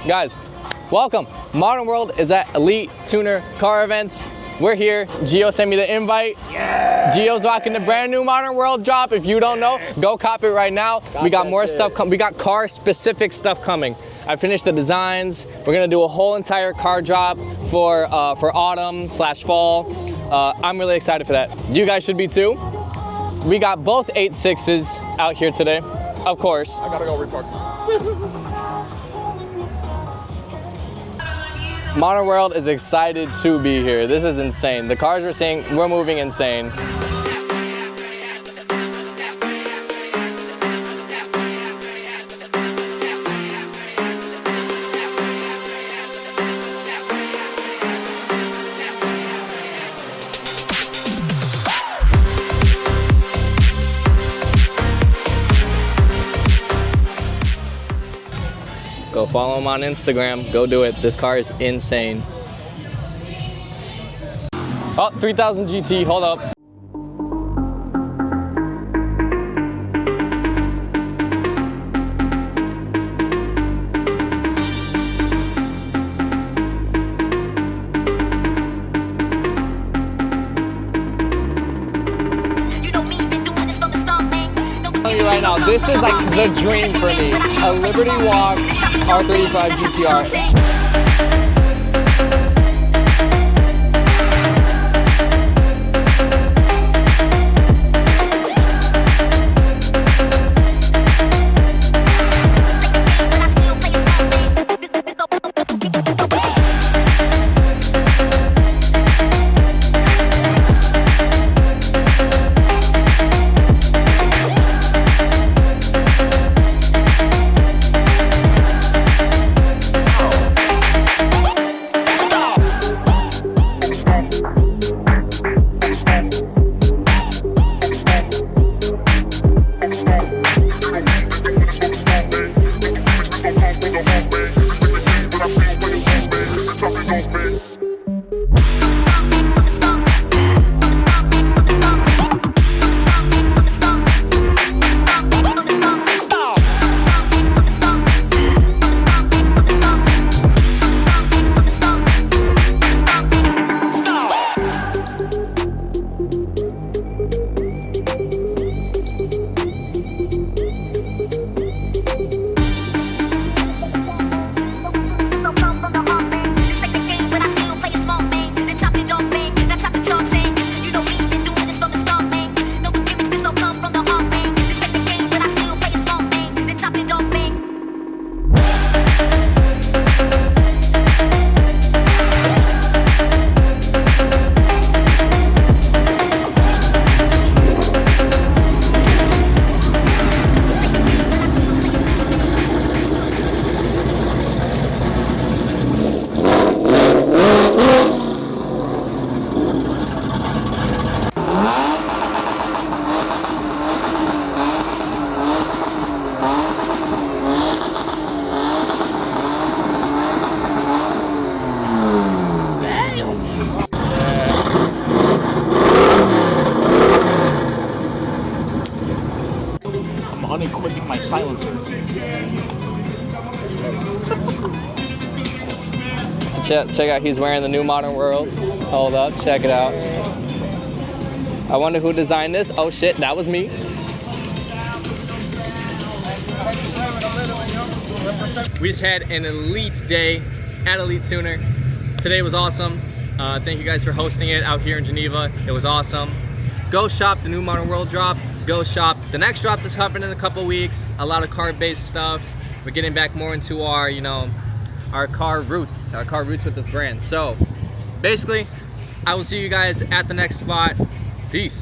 Guys, welcome. Modern World is at Elite Tuner Car Events. We're here. Gio sent me the invite. Yeah. Gio's rocking the brand new Modern World drop. If you don't know, go cop it right now. We got more stuff coming. We got car specific stuff coming. I finished the designs. We're gonna do a whole entire car drop for autumn/fall. I'm really excited for that. You guys should be too. We got both 8.6s out here today, of course. I gotta go repark. Modern World is excited to be here. This is insane. The cars we're seeing, we're moving insane. Go follow him on Instagram. Go do it. This car is insane. Oh, 3000 GT. Hold up. Right now, this is like the dream for me. A Liberty Walk R35 GTR. Unequipping my silencer. So check out, he's wearing the new Modern World. Hold up, check it out. I wonder who designed this. Oh shit, that was me. We just had an elite day at Elite Tuner. Today was awesome. Thank you guys for hosting it out here in Geneva. It was awesome. Go shop the new Modern World drop. Go shop the next drop that's happening in a couple weeks. A lot of car-based stuff. We're getting back more into our, our car roots with this brand. So basically, I will see you guys at the next spot. Peace.